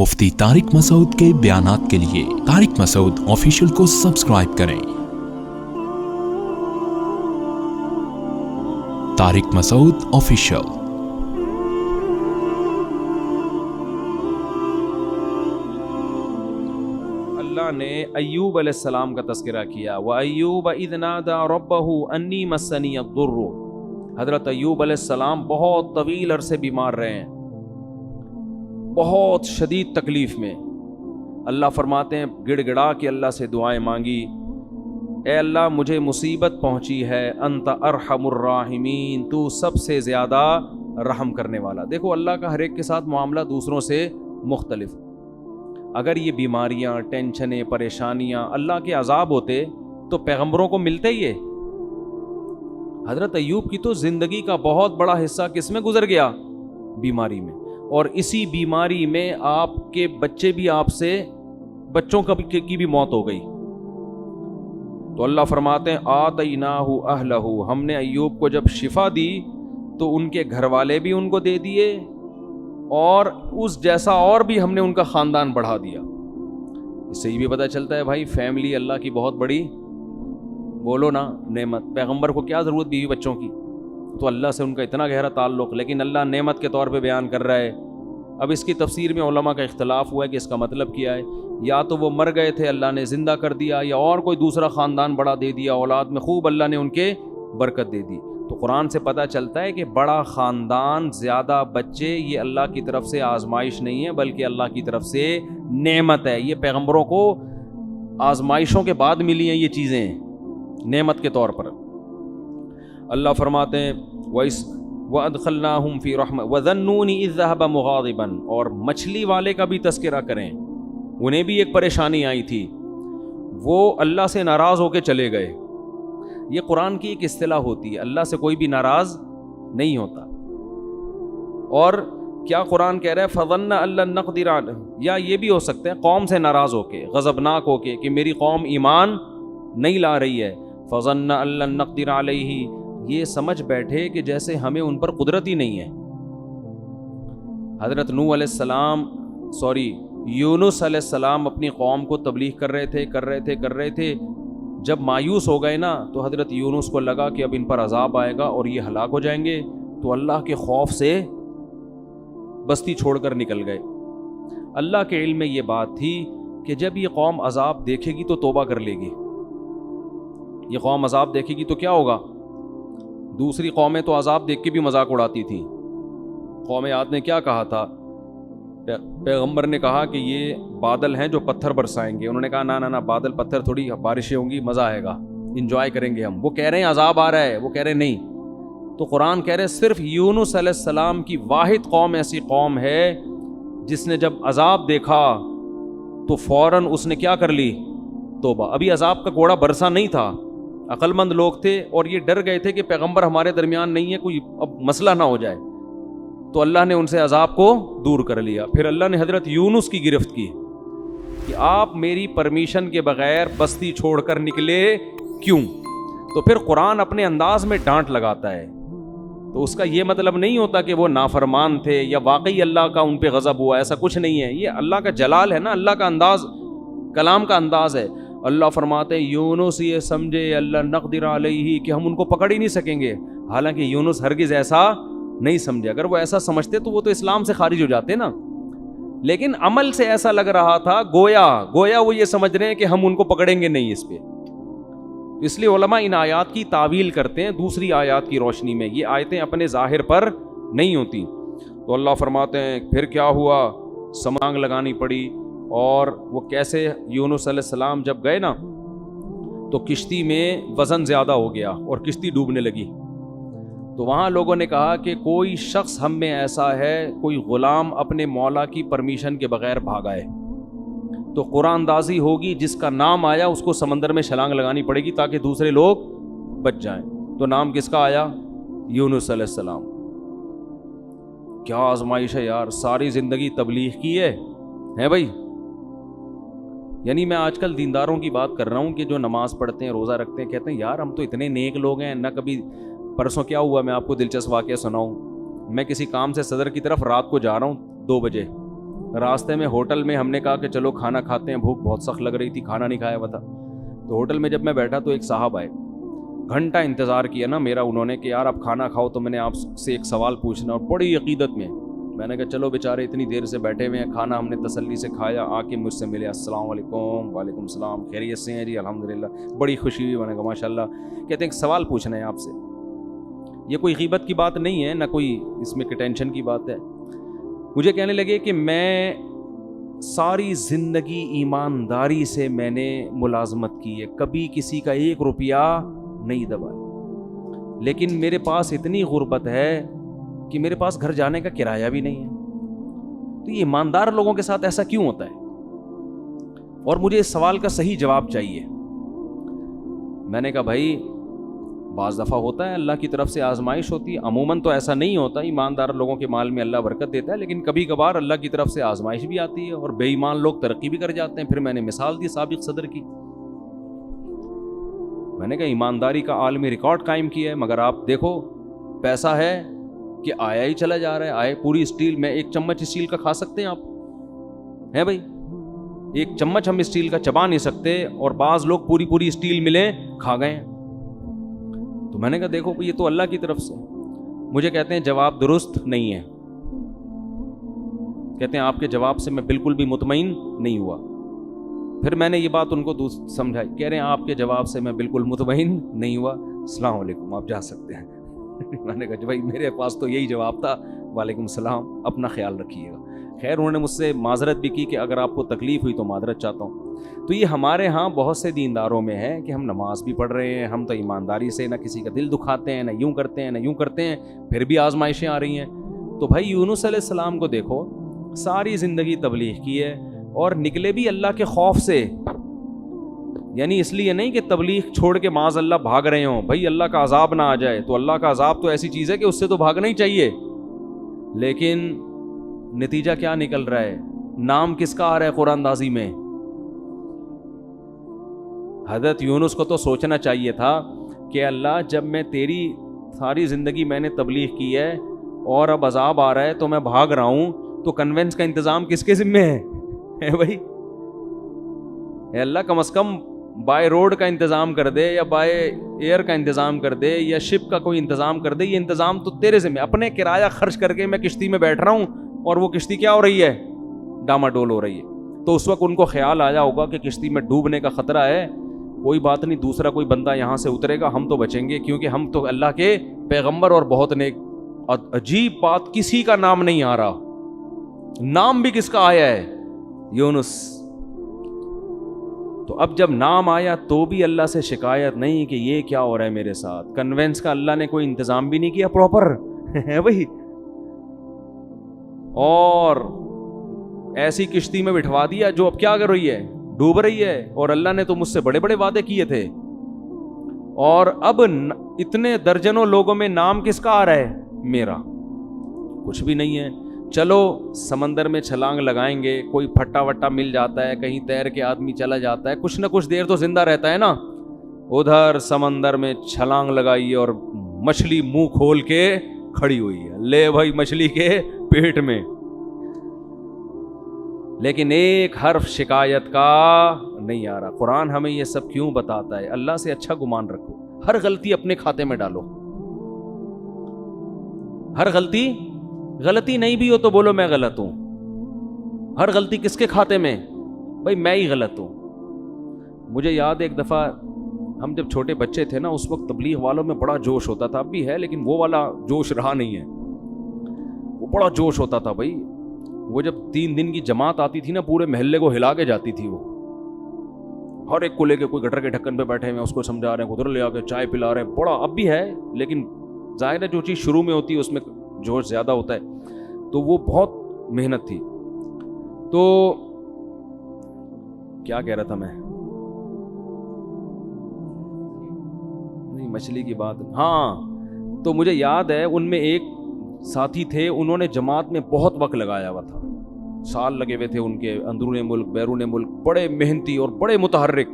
مفتی طارق مسعود کے بیانات کے لیے طارق مسعود آفیشیل کو سبسکرائب کریں۔ طارق مسعود آفیشیل۔ اللہ نے ایوب علیہ السلام کا تذکرہ کیا، وَأَيُّوبَ إِذْ نَادَى رَبَّهُ أَنِّي مَسَّنِيَ الضُّرُّ۔ حضرت ایوب علیہ السلام بہت طویل عرصے بیمار رہے ہیں، بہت شدید تکلیف میں۔ اللہ فرماتے ہیں گڑ گڑا کے اللہ سے دعائیں مانگی، اے اللہ مجھے مصیبت پہنچی ہے، انت ارحم الراحمین، تو سب سے زیادہ رحم کرنے والا۔ دیکھو اللہ کا ہر ایک کے ساتھ معاملہ دوسروں سے مختلف۔ اگر یہ بیماریاں، ٹینشنیں، پریشانیاں اللہ کے عذاب ہوتے تو پیغمبروں کو ملتے ہی ہے۔ حضرت ایوب کی تو زندگی کا بہت بڑا حصہ کس میں گزر گیا؟ بیماری میں، اور اسی بیماری میں آپ کے بچے بھی آپ سے، بچوں کی بھی موت ہو گئی۔ تو اللہ فرماتے ہیں آتیناہ اہلہ، ہم نے ایوب کو جب شفا دی تو ان کے گھر والے بھی ان کو دے دیے، اور اس جیسا اور بھی ہم نے ان کا خاندان بڑھا دیا۔ اس سے یہ بھی پتہ چلتا ہے بھائی فیملی اللہ کی بہت بڑی، بولو نا، نعمت۔ پیغمبر کو کیا ضرورت بیوی بچوں کی، تو اللہ سے ان کا اتنا گہرا تعلق، لیکن اللہ نعمت کے طور پہ بیان کر رہا ہے۔ اب اس کی تفسیر میں علماء کا اختلاف ہوا ہے کہ اس کا مطلب کیا ہے، یا تو وہ مر گئے تھے اللہ نے زندہ کر دیا، یا اور کوئی دوسرا خاندان بڑا دے دیا، اولاد میں خوب اللہ نے ان کے برکت دے دی۔ تو قرآن سے پتہ چلتا ہے کہ بڑا خاندان، زیادہ بچے، یہ اللہ کی طرف سے آزمائش نہیں ہے بلکہ اللہ کی طرف سے نعمت ہے۔ یہ پیغمبروں کو آزمائشوں کے بعد ملی ہیں یہ چیزیں نعمت کے طور پر۔ اللہ فرماتے ہیں وَأَدْخَلْنَاهُمْ فِي رَحْمَةٍ وَظَنُّونِ إِذْ ذَهَبَ مُغَاضِبًا، اور مچھلی والے کا بھی تذکرہ کریں، انہیں بھی ایک پریشانی آئی تھی، وہ اللہ سے ناراض ہو کے چلے گئے۔ یہ قرآن کی ایک اصطلاح ہوتی ہے، اللہ سے کوئی بھی ناراض نہیں ہوتا۔ اور کیا قرآن کہہ رہا ہے فَظَنَّ أَن لَّن نَّقْدِرَ عَلَيْهِ، یا یہ بھی ہو سکتا ہے قوم سے ناراض ہو کے، غضبناک ہو کے کہ میری قوم ایمان نہیں لا رہی ہے۔ فَظَنَّ أَن لَّن نَّقْدِرَ عَلَيْهِ، یہ سمجھ بیٹھے کہ جیسے ہمیں ان پر قدرت ہی نہیں ہے۔ حضرت نوح علیہ السلام، یونس علیہ السلام اپنی قوم کو تبلیغ کر رہے تھے۔ جب مایوس ہو گئے نا تو حضرت یونس کو لگا کہ اب ان پر عذاب آئے گا اور یہ ہلاک ہو جائیں گے، تو اللہ کے خوف سے بستی چھوڑ کر نکل گئے۔ اللہ کے علم میں یہ بات تھی کہ جب یہ قوم عذاب دیکھے گی تو توبہ کر لے گی۔ یہ قوم عذاب دیکھے گی تو کیا ہوگا؟ دوسری قومیں تو عذاب دیکھ کے بھی مذاق اڑاتی تھیں۔ قوم عاد نے کیا کہا تھا؟ پیغمبر نے کہا کہ یہ بادل ہیں جو پتھر برسائیں گے۔ انہوں نے کہا نہ بادل پتھر تھوڑی، بارشیں ہوں گی، مزہ آئے گا، انجوائے کریں گے ہم۔ وہ کہہ رہے ہیں عذاب آ رہا ہے، وہ کہہ رہے نہیں۔ تو قرآن کہہ رہے صرف یونس علیہ السلام کی واحد قوم ایسی قوم ہے جس نے جب عذاب دیکھا تو فوراً اس نے کیا کر لی؟ توبہ۔ ابھی عذاب کا کوڑا برسا نہیں تھا، عقل مند لوگ تھے اور یہ ڈر گئے تھے کہ پیغمبر ہمارے درمیان نہیں ہے، کوئی اب مسئلہ نہ ہو جائے، تو اللہ نے ان سے عذاب کو دور کر لیا۔ پھر اللہ نے حضرت یونس کی گرفت کی کہ آپ میری پرمیشن کے بغیر بستی چھوڑ کر نکلے کیوں؟ تو پھر قرآن اپنے انداز میں ڈانٹ لگاتا ہے، تو اس کا یہ مطلب نہیں ہوتا کہ وہ نافرمان تھے یا واقعی اللہ کا ان پہ غضب ہوا، ایسا کچھ نہیں ہے۔ یہ اللہ کا جلال ہے نا، اللہ کا انداز، کلام کا انداز ہے۔ اللہ فرماتے ہیں یونس یہ سمجھے اللہ نقدر علیہ کہ ہم ان کو پکڑ ہی نہیں سکیں گے، حالانکہ یونس ہرگز ایسا نہیں سمجھے۔ اگر وہ ایسا سمجھتے تو وہ تو اسلام سے خارج ہو جاتے نا، لیکن عمل سے ایسا لگ رہا تھا گویا وہ یہ سمجھ رہے ہیں کہ ہم ان کو پکڑیں گے نہیں اس پہ۔ اس لیے علماء ان آیات کی تعویل کرتے ہیں دوسری آیات کی روشنی میں، یہ آیتیں اپنے ظاہر پر نہیں ہوتی۔ تو اللہ فرماتے ہیں پھر کیا ہوا؟ سمانگ لگانی پڑی، اور وہ کیسے؟ یونس علیہ السلام جب گئے نا تو کشتی میں وزن زیادہ ہو گیا اور کشتی ڈوبنے لگی۔ تو وہاں لوگوں نے کہا کہ کوئی شخص ہم میں ایسا ہے، کوئی غلام اپنے مولا کی پرمیشن کے بغیر بھاگا ہے، تو قرآن اندازی ہوگی، جس کا نام آیا اس کو سمندر میں چھلانگ لگانی پڑے گی تاکہ دوسرے لوگ بچ جائیں۔ تو نام کس کا آیا؟ یونس علیہ السلام۔ کیا آزمائش ہے یار، ساری زندگی تبلیغ کی ہے بھائی۔ یعنی میں آج کل دینداروں کی بات کر رہا ہوں کہ جو نماز پڑھتے ہیں، روزہ رکھتے ہیں، کہتے ہیں یار ہم تو اتنے نیک لوگ ہیں، نہ کبھی پرسوں کیا ہوا، میں آپ کو دلچسپ واقعہ سناؤں۔ میں کسی کام سے صدر کی طرف رات کو جا رہا ہوں 2 بجے، راستے میں ہوٹل میں ہم نے کہا کہ چلو کھانا کھاتے ہیں, بھوک بہت سخت لگ رہی تھی, کھانا نہیں کھایا ہوا تھا. تو ہوٹل میں جب میں بیٹھا تو ایک صاحب آئے, گھنٹہ انتظار کیا نا میرا انہوں نے کہ یار آپ کھانا کھاؤ تو میں نے آپ سے ایک سوال پوچھنا, اور بڑی عقیدت میں نے کہا چلو بیچارے اتنی دیر سے بیٹھے ہوئے ہیں, کھانا ہم نے تسلی سے کھایا, آ کے مجھ سے ملے, السلام علیکم. وعلیکم السلام, خیریت سے ہیں جی؟ الحمدللہ. بڑی خوشی ہوئی. میں نے کہا ماشاء اللہ. کہتے ہیں ایک سوال پوچھنا ہے آپ سے. یہ کوئی غیبت کی بات نہیں ہے, نہ کوئی اس میں ٹینشن کی بات ہے. مجھے کہنے لگے کہ میں ساری زندگی ایمانداری سے میں نے ملازمت کی ہے, کبھی کسی کا 1 روپیہ نہیں دبایا, لیکن میرے پاس اتنی غربت ہے کہ میرے پاس گھر جانے کا کرایہ بھی نہیں ہے. تو یہ ایماندار لوگوں کے ساتھ ایسا کیوں ہوتا ہے؟ اور مجھے اس سوال کا صحیح جواب چاہیے. میں نے کہا بھائی بعض دفعہ ہوتا ہے, اللہ کی طرف سے آزمائش ہوتی ہے, عموماً تو ایسا نہیں ہوتا, ایماندار لوگوں کے مال میں اللہ برکت دیتا ہے, لیکن کبھی کبھار اللہ کی طرف سے آزمائش بھی آتی ہے اور بے ایمان لوگ ترقی بھی کر جاتے ہیں. پھر میں نے مثال دی سابق صدر کی. میں نے کہا ایمانداری کا عالمی ریکارڈ قائم کیا ہے, مگر آپ دیکھو پیسہ ہے کہ آیا ہی چلا جا رہا ہے. آئے پوری اسٹیل میں 1 چمچ اسٹیل کا کھا سکتے ہیں آپ, ہیں بھائی؟ 1 چمچ ہم اسٹیل کا چبا نہیں سکتے, اور بعض لوگ پوری اسٹیل ملے کھا گئے. تو میں نے کہا دیکھو یہ تو اللہ کی طرف سے. مجھے کہتے ہیں جواب درست نہیں ہے. کہتے ہیں آپ کے جواب سے میں بالکل بھی مطمئن نہیں ہوا. پھر میں نے یہ بات ان کو سمجھائی. کہہ رہے ہیں آپ کے جواب سے میں بالکل مطمئن نہیں ہوا, السلام علیکم, آپ جا سکتے ہیں. میں نے کہا بھائی میرے پاس تو یہی جواب تھا, وعلیکم السلام, اپنا خیال رکھیے گا. خیر انہوں نے مجھ سے معذرت بھی کی کہ اگر آپ کو تکلیف ہوئی تو معذرت چاہتا ہوں. تو یہ ہمارے ہاں بہت سے دینداروں میں ہے کہ ہم نماز بھی پڑھ رہے ہیں, ہم تو ایمانداری سے نہ کسی کا دل دکھاتے ہیں, نہ یوں کرتے ہیں نہ یوں کرتے ہیں, پھر بھی آزمائشیں آ رہی ہیں. تو بھائی یونس علیہ السلام کو دیکھو, ساری زندگی تبلیغ کی ہے اور نکلے بھی اللہ کے خوف سے. یعنی اس لیے نہیں کہ تبلیغ چھوڑ کے معاذ اللہ بھاگ رہے ہوں, بھائی اللہ کا عذاب نہ آ جائے. تو اللہ کا عذاب تو ایسی چیز ہے کہ اس سے تو بھاگنا ہی چاہیے, لیکن نتیجہ کیا نکل رہا ہے؟ نام کس کا آ رہا ہے قرآن اندازی میں؟ حضرت یونس کو تو سوچنا چاہیے تھا کہ اللہ جب میں تیری ساری زندگی میں نے تبلیغ کی ہے اور اب عذاب آ رہا ہے تو میں بھاگ رہا ہوں, تو کنوینس کا انتظام کس کے ذمہ ہے بھائی؟ اے اللہ کم از کم بائی روڈ کا انتظام کر دے, یا بائی ایئر کا انتظام کر دے, یا شپ کا کوئی انتظام کر دے. یہ انتظام تو تیرے ذمہ. اپنے کرایہ خرچ کر کے میں کشتی میں بیٹھ رہا ہوں اور وہ کشتی کیا ہو رہی ہے؟ ڈاماڈول ہو رہی ہے. تو اس وقت ان کو خیال آیا ہوگا کہ کشتی میں ڈوبنے کا خطرہ ہے, کوئی بات نہیں, دوسرا کوئی بندہ یہاں سے اترے گا, ہم تو بچیں گے کیونکہ ہم تو اللہ کے پیغمبر اور بہت نیک. عجیب بات, کسی کا نام نہیں آ رہا. نام بھی کس کا آیا ہے؟ یونس. تو اب جب نام آیا تو بھی اللہ سے شکایت نہیں کہ یہ کیا ہو رہا ہے میرے ساتھ. کنوینس کا اللہ نے کوئی انتظام بھی نہیں کیا پراپر ہے بھائی, اور ایسی کشتی میں بٹھوا دیا جو اب کیا کر رہی ہے؟ ڈوب رہی ہے. اور اللہ نے تو مجھ سے بڑے بڑے وعدے کیے تھے, اور اب اتنے درجنوں لوگوں میں نام کس کا آ رہا ہے؟ میرا. کچھ بھی نہیں ہے. چلو سمندر میں چھلانگ لگائیں گے, کوئی پھٹا وٹا مل جاتا ہے, کہیں تیر کے آدمی چلا جاتا ہے, کچھ نہ کچھ دیر تو زندہ رہتا ہے نا. ادھر سمندر میں چھلانگ لگائی اور مچھلی منہ کھول کے کھڑی ہوئی ہے, لے بھائی مچھلی کے پیٹ میں. لیکن ایک حرف شکایت کا نہیں آ رہا. قرآن ہمیں یہ سب کیوں بتاتا ہے؟ اللہ سے اچھا گمان رکھو, ہر غلطی اپنے کھاتے میں ڈالو. ہر غلطی نہیں بھی ہو تو بولو میں غلط ہوں. ہر غلطی کس کے کھاتے میں؟ بھائی میں ہی غلط ہوں. مجھے یاد ایک دفعہ ہم جب چھوٹے بچے تھے نا, اس وقت تبلیغ والوں میں بڑا جوش ہوتا تھا, اب بھی ہے لیکن وہ والا جوش رہا نہیں ہے. وہ بڑا جوش ہوتا تھا بھائی. وہ جب 3 دن کی جماعت آتی تھی نا, پورے محلے کو ہلا کے جاتی تھی. وہ ہر ایک کو لے کے, کوئی گٹر کے ڈھکن پہ بیٹھے ہوئے اس کو سمجھا رہے ہیں, ادھر لے آ کے چائے پلا رہے ہیں. بڑا اب بھی ہے لیکن ظاہر ہے جو چیز شروع میں ہوتی ہے اس میں جوش زیادہ ہوتا ہے. تو وہ بہت محنت تھی. تو کیا کہہ رہا تھا میں؟ نہیں, مچھلی کی بات. ہاں, تو مجھے یاد ہے ان میں ایک ساتھی تھے, انہوں نے جماعت میں بہت وقت لگایا ہوا تھا, سال لگے ہوئے تھے ان کے, اندرون ملک بیرون ملک, بڑے محنتی اور بڑے متحرک.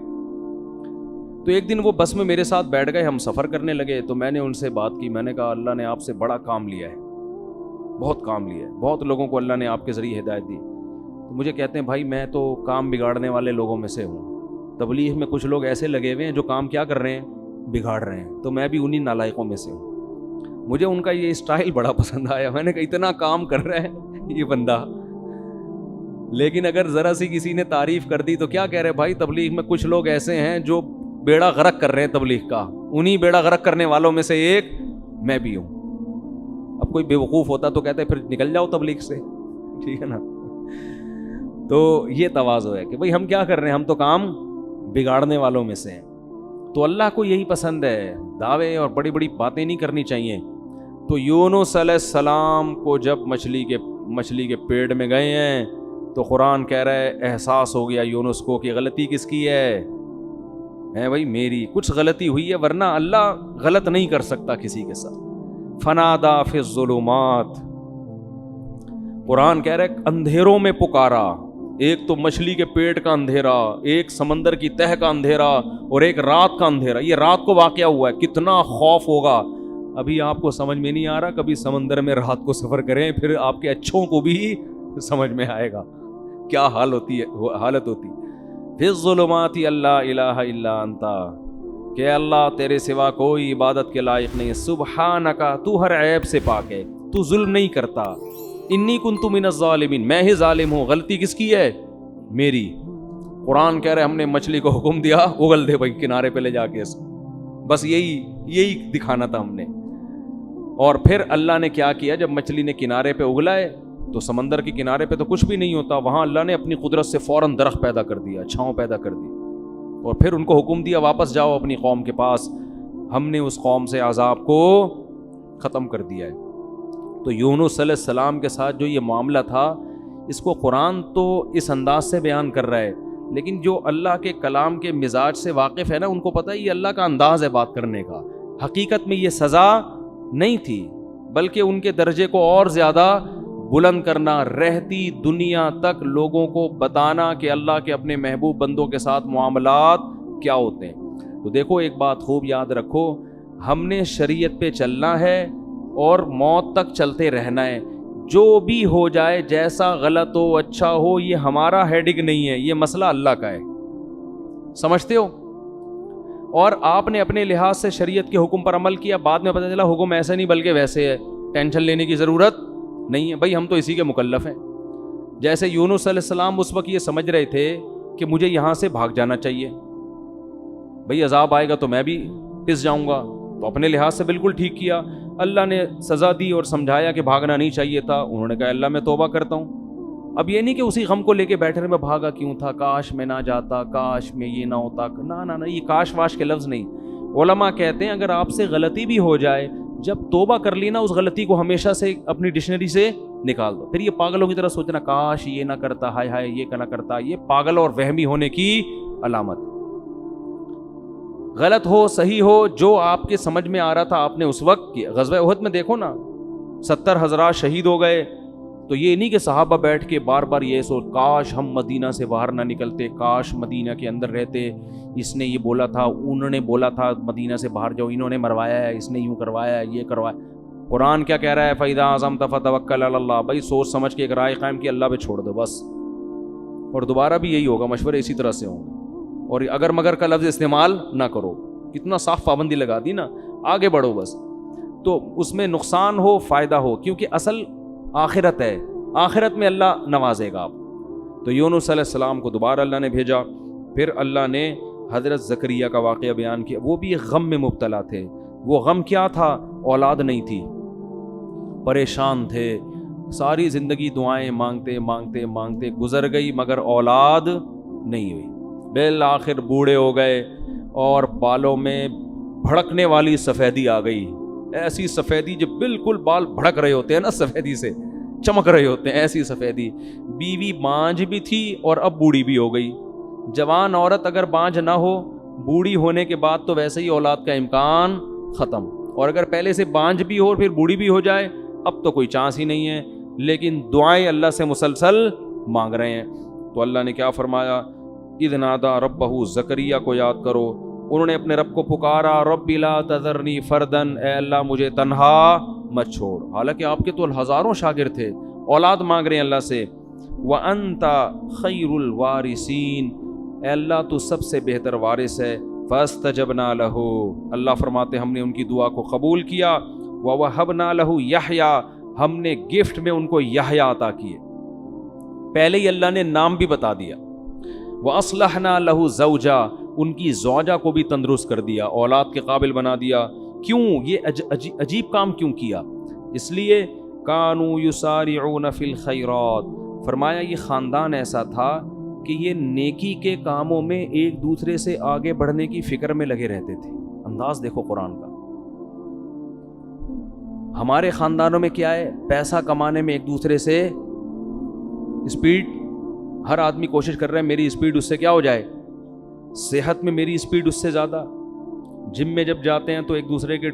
تو ایک دن وہ بس میں میرے ساتھ بیٹھ گئے, ہم سفر کرنے لگے. تو میں نے ان سے بات کی, میں نے کہا اللہ نے آپ سے بڑا کام لیا ہے, بہت کام لیا ہے, بہت لوگوں کو اللہ نے آپ کے ذریعے ہدایت دی. مجھے کہتے ہیں بھائی میں تو کام بگاڑنے والے لوگوں میں سے ہوں، تبلیغ میں کچھ لوگ ایسے لگے ہوئے ہیں جو کام کیا کر رہے ہیں، بگاڑ رہے ہیں، تو میں بھی انہی نالائقوں میں سے ہوں۔ مجھے ان کا یہ اسٹائل بڑا پسند آیا، میں نے کہا اتنا کام کر رہا ہے یہ بندہ، لیکن اگر ذرا سی کسی نے تعریف کر دی تو کیا کہہ رہے بھائی تبلیغ میں کچھ لوگ ایسے ہیں جو بیڑا غرق کر رہے ہیں تبلیغ کا، انہی بیڑا غرق کرنے والوں میں سے ایک میں بھی ہوں۔ اب کوئی بے وقوف ہوتا تو کہتے پھر نکل جاؤ تبلیغ سے، ٹھیک ہے نا۔ تو یہ تواضع ہے کہ بھئی ہم کیا کر رہے ہیں، ہم تو کام بگاڑنے والوں میں سے ہیں۔ تو اللہ کو یہی پسند ہے، دعوے اور بڑی بڑی باتیں نہیں کرنی چاہیے۔ تو یونس علیہ السلام کو جب مچھلی کے پیٹ میں گئے ہیں تو قرآن کہہ رہا ہے احساس ہو گیا یونس کو کہ غلطی کس کی ہے بھائی میری، کچھ غلطی ہوئی ہے، ورنہ اللہ غلط نہیں کر سکتا کسی کے ساتھ۔ فنادا فی الظلمات، قرآن کہہ رہا ہے اندھیروں میں پکارا، ایک تو مچھلی کے پیٹ کا اندھیرا، ایک سمندر کی تہ کا اندھیرا، اور ایک رات کا اندھیرا۔ یہ رات کو واقعہ ہوا ہے، کتنا خوف ہوگا۔ ابھی آپ کو سمجھ میں نہیں آ رہا، کبھی سمندر میں رات کو سفر کریں، پھر آپ کے اچھوں کو بھی سمجھ میں آئے گا کیا حالت ہوتی۔ فی الظلمات اللہ الہ الا انت، کہ اللہ تیرے سوا کوئی عبادت کے لائق نہیں، سبحانک تو ہر عیب سے پاک ہے، تو ظلم نہیں کرتا، انی کنت من الظالمین، میں ہی ظالم ہوں، غلطی کس کی ہے، میری۔ قرآن کہہ رہے ہم نے مچھلی کو حکم دیا اگل دے بھائی کنارے پہ لے جا کے، بس یہی دکھانا تھا ہم نے۔ اور پھر اللہ نے کیا کیا، جب مچھلی نے کنارے پہ اگلائے تو سمندر کے کنارے پہ تو کچھ بھی نہیں ہوتا، وہاں اللہ نے اپنی قدرت سے فوراً درخت پیدا کر دیا، چھاؤں پیدا کر دی، اور پھر ان کو حکم دیا واپس جاؤ اپنی قوم کے پاس، ہم نے اس قوم سے عذاب کو ختم کر دیا ہے۔ تو یونس علیہ السلام کے ساتھ جو یہ معاملہ تھا، اس کو قرآن تو اس انداز سے بیان کر رہا ہے، لیکن جو اللہ کے کلام کے مزاج سے واقف ہے نا، ان کو پتہ ہے یہ اللہ کا انداز ہے بات کرنے کا، حقیقت میں یہ سزا نہیں تھی، بلکہ ان کے درجے کو اور زیادہ بلند کرنا، رہتی دنیا تک لوگوں کو بتانا کہ اللہ کے اپنے محبوب بندوں کے ساتھ معاملات کیا ہوتے ہیں۔ تو دیکھو ایک بات خوب یاد رکھو، ہم نے شریعت پہ چلنا ہے اور موت تک چلتے رہنا ہے، جو بھی ہو جائے، جیسا غلط ہو اچھا ہو، یہ ہمارا ہیڈنگ نہیں ہے، یہ مسئلہ اللہ کا ہے، سمجھتے ہو؟ اور آپ نے اپنے لحاظ سے شریعت کے حکم پر عمل کیا، بعد میں پتہ چلا حکم ایسے نہیں بلکہ ویسے ہے، ٹینشن لینے کی ضرورت نہیں ہے، بھائی ہم تو اسی کے مکلف ہیں۔ جیسے یونس علیہ السلام اس وقت یہ سمجھ رہے تھے کہ مجھے یہاں سے بھاگ جانا چاہیے، بھائی عذاب آئے گا تو میں بھی پس جاؤں گا، تو اپنے لحاظ سے بالکل ٹھیک کیا، اللہ نے سزا دی اور سمجھایا کہ بھاگنا نہیں چاہیے تھا، انہوں نے کہا اللہ میں توبہ کرتا ہوں۔ اب یہ نہیں کہ اسی غم کو لے کے بیٹھے رہے میں بھاگا کیوں تھا، کاش میں نہ جاتا، کاش میں یہ نہ ہوتا، نہ یہ کاش واش کے لفظ نہیں۔ علماء کہتے ہیں اگر آپ سے غلطی بھی ہو جائے، جب توبہ کر لی نا، اس غلطی کو ہمیشہ سے اپنی ڈکشنری سے نکال دو، پھر یہ پاگلوں کی طرح سوچنا کاش یہ نہ کرتا، ہائے ہائے یہ نہ کرتا، یہ پاگل اور وہمی ہونے کی علامت۔ غلط ہو صحیح ہو، جو آپ کے سمجھ میں آ رہا تھا آپ نے اس وقت کیا۔ غزوہ احد میں دیکھو نا 70,000 شہید ہو گئے، تو یہ نہیں کہ صحابہ بیٹھ کے بار بار یہ سوچ کاش ہم مدینہ سے باہر نہ نکلتے، کاش مدینہ کے اندر رہتے، اس نے یہ بولا تھا، انہوں نے بولا تھا مدینہ سے باہر جاؤ، انہوں نے مروایا ہے، اس نے یوں کروایا ہے، یہ کروایا۔ قرآن کیا کہہ رہا ہے، فَإِذَا عَزَمْتَ فَتَوَكَّلْ عَلَى اللَّهِ، بھائی سوچ سمجھ کے ایک رائے قائم کی، اللہ پہ چھوڑ دو بس، اور دوبارہ بھی یہی ہوگا، مشورے اسی طرح سے ہوں گے، اور اگر مگر کا لفظ استعمال نہ کرو، کتنا صاف پابندی لگا دی نا، آگے بڑھو بس، تو اس میں نقصان ہو فائدہ ہو، کیونکہ اصل آخرت ہے، آخرت میں اللہ نوازے گا آپ۔ تو یونس علیہ السلام کو دوبارہ اللہ نے بھیجا، پھر اللہ نے حضرت زکریا کا واقعہ بیان کیا، وہ بھی غم میں مبتلا تھے۔ وہ غم کیا تھا؟ اولاد نہیں تھی، پریشان تھے، ساری زندگی دعائیں مانگتے مانگتے مانگتے گزر گئی، مگر اولاد نہیں ہوئی، بالآخر بوڑھے ہو گئے، اور بالوں میں بھڑکنے والی سفیدی آ گئی، ایسی سفیدی جو بالکل بال بھڑک رہے ہوتے ہیں نا، سفیدی سے چمک رہے ہوتے ہیں، ایسی سفیدی۔ بیوی بانجھ بھی تھی اور اب بوڑھی بھی ہو گئی۔ جوان عورت اگر بانجھ نہ ہو، بوڑھی ہونے کے بعد تو ویسے ہی اولاد کا امکان ختم، اور اگر پہلے سے بانجھ بھی ہو اور پھر بوڑھی بھی ہو جائے، اب تو کوئی چانس ہی نہیں ہے، لیکن دعائیں اللہ سے مسلسل مانگ رہے ہیں۔ تو اللہ نے کیا فرمایا، اذ نادا ربہ، زکریا کو یاد کرو، انہوں نے اپنے رب کو پکارا، رب لا تذرنی فردن، اے اللہ مجھے تنہا مت چھوڑ، حالانکہ آپ کے تو ہزاروں شاگرد تھے، اولاد مانگ رہے ہیں اللہ سے، وَأَنْتَ خَيْرُ الْوَارِثِينَ، اے اللہ تو سب سے بہتر وارث ہے. فَاسْتَجَبْنَا لَهُ، اللہ فرماتے ہم نے ان کی دعا کو قبول کیا. وَوَهَبْنَا لَهُ يَحْيَىٰ، ہم نے گفٹ میں ان کو یحییٰ عطا کیے. پہلے ہی اللہ نے نام بھی بتا دیا. وَأَصْلَحْنَا لَهُ زَوْجًا، ان کی زوجہ کو بھی تندرست کر دیا، اولاد کے قابل بنا دیا. کیوں یہ عجیب کام کیوں کیا؟ اس لیے کانوا یسارعون فی الخیرات، فرمایا یہ خاندان ایسا تھا کہ یہ نیکی کے کاموں میں ایک دوسرے سے آگے بڑھنے کی فکر میں لگے رہتے تھے. انداز دیکھو قرآن کا. ہمارے خاندانوں میں کیا ہے؟ پیسہ کمانے میں ایک دوسرے سے اسپیڈ، ہر آدمی کوشش کر رہا ہے میری اسپیڈ اس سے کیا ہو جائے، صحت میں میری اسپیڈ اس سے زیادہ. جم میں جب جاتے ہیں تو ایک دوسرے کے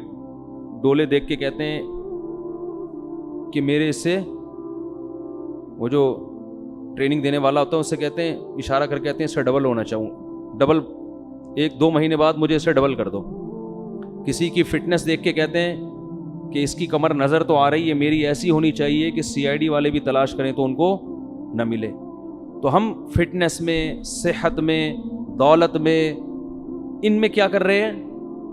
ڈولے دیکھ کے کہتے ہیں کہ میرے اس سے، وہ جو ٹریننگ دینے والا ہوتا ہے اس سے کہتے ہیں، اشارہ کر کہتے ہیں اس سے ڈبل ہونا چاہوں، ڈبل 1-2 مہینے بعد مجھے اس سے ڈبل کر دو. کسی کی فٹنس دیکھ کے کہتے ہیں کہ اس کی کمر نظر تو آ رہی ہے، میری ایسی ہونی چاہیے کہ CID والے بھی تلاش کریں تو ان کو نہ ملے. تو ہم فٹنس میں، صحت میں، دولت میں، ان میں کیا کر رہے ہیں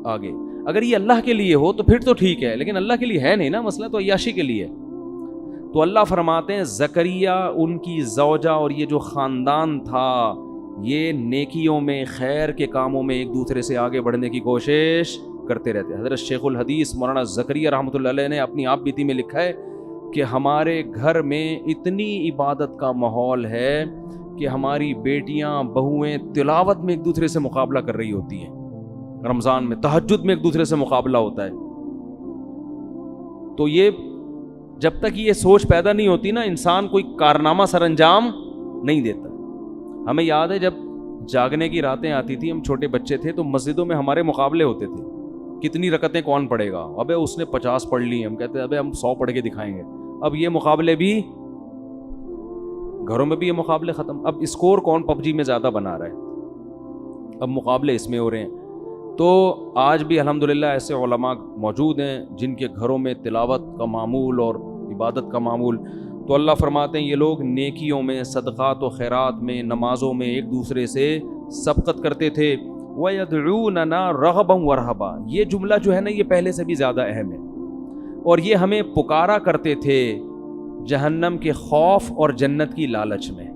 آگے. اگر یہ اللہ کے لیے ہو تو پھر تو ٹھیک ہے، لیکن اللہ کے لیے ہے نہیں نا، مسئلہ تو عیاشی کے لیے. تو اللہ فرماتے ہیں زکریا، ان کی زوجہ اور یہ جو خاندان تھا، یہ نیکیوں میں، خیر کے کاموں میں ایک دوسرے سے آگے بڑھنے کی کوشش کرتے رہتے. حضرت شیخ الحدیث مولانا زکریا رحمۃ اللہ علیہ نے اپنی آپ بیتی میں لکھا ہے کہ ہمارے گھر میں اتنی عبادت کا ماحول ہے کہ ہماری بیٹیاں، بہویں تلاوت میں ایک دوسرے سے مقابلہ کر رہی ہوتی ہیں. رمضان میں تہجد میں ایک دوسرے سے مقابلہ ہوتا ہے. تو یہ جب تک یہ سوچ پیدا نہیں ہوتی نا، انسان کوئی کارنامہ سر انجام نہیں دیتا. ہمیں یاد ہے جب جاگنے کی راتیں آتی تھی، ہم چھوٹے بچے تھے تو مسجدوں میں ہمارے مقابلے ہوتے تھے، کتنی رکعتیں کون پڑھے گا. ابے اس نے 50 پڑھ لی، ہم کہتے ہیں ابے ہم 100 پڑھ کے دکھائیں گے. اب یہ مقابلے بھی گھروں میں بھی، یہ مقابلے ختم. اب اسکور کون PUBG میں زیادہ بنا رہا ہے، اب مقابلے اس میں ہو رہے ہیں. تو آج بھی الحمدللہ ایسے علماء موجود ہیں جن کے گھروں میں تلاوت کا معمول اور عبادت کا معمول. تو اللہ فرماتے ہیں یہ لوگ نیکیوں میں، صدقات و خیرات میں، نمازوں میں ایک دوسرے سے سبقت کرتے تھے. وَيَدْعُونَنَا رَغَبًا وَرَهَبًا، یہ جملہ جو ہے نا یہ پہلے سے بھی زیادہ اہم ہے. اور یہ ہمیں پکارا کرتے تھے جہنم کے خوف اور جنت کی لالچ میں.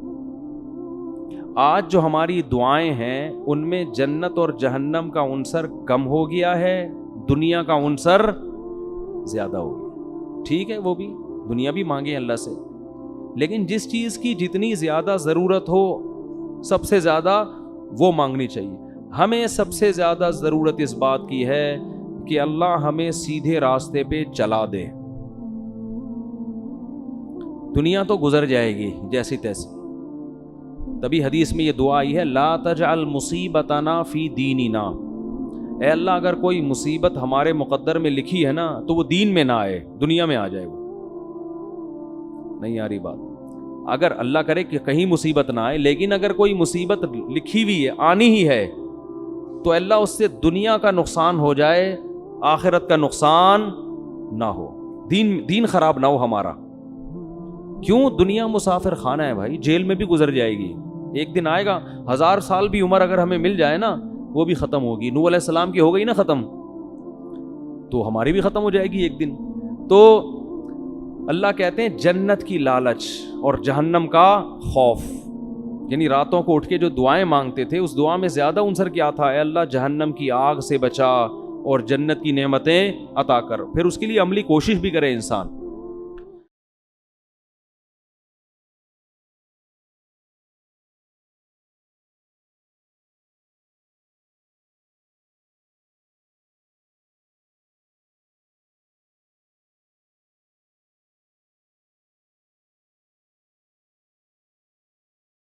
آج جو ہماری دعائیں ہیں ان میں جنت اور جہنم کا عنصر کم ہو گیا ہے، دنیا کا عنصر زیادہ ہو گیا. ٹھیک ہے، وہ بھی دنیا بھی مانگے اللہ سے، لیکن جس چیز کی جتنی زیادہ ضرورت ہو سب سے زیادہ وہ مانگنی چاہیے. ہمیں سب سے زیادہ ضرورت اس بات کی ہے کہ اللہ ہمیں سیدھے راستے پہ چلا دے. دنیا تو گزر جائے گی جیسی تیسی. تبھی حدیث میں یہ دعا آئی ہے، لا تجعل مصیبتنا فی دیننا، اے اللہ اگر کوئی مصیبت ہمارے مقدر میں لکھی ہے نا تو وہ دین میں نہ آئے، دنیا میں آ جائے. وہ نہیں آ رہی بات. اگر اللہ کرے کہ کہیں مصیبت نہ آئے، لیکن اگر کوئی مصیبت لکھی ہوئی ہے، آنی ہی ہے، تو اللہ اس سے دنیا کا نقصان ہو جائے، آخرت کا نقصان نہ ہو، دین خراب نہ ہو ہمارا. کیوں؟ دنیا مسافر خانہ ہے بھائی، جیل میں بھی گزر جائے گی، ایک دن آئے گا. 1000 سال بھی عمر اگر ہمیں مل جائے نا وہ بھی ختم ہوگی. نوح علیہ السلام کی ہو گئی نا ختم، تو ہماری بھی ختم ہو جائے گی ایک دن. تو اللہ کہتے ہیں جنت کی لالچ اور جہنم کا خوف، یعنی راتوں کو اٹھ کے جو دعائیں مانگتے تھے اس دعا میں زیادہ عنصر کیا تھا؟ اے اللہ جہنم کی آگ سے بچا اور جنت کی نعمتیں عطا کر. پھر اس کے لیے عملی کوشش بھی کرے انسان.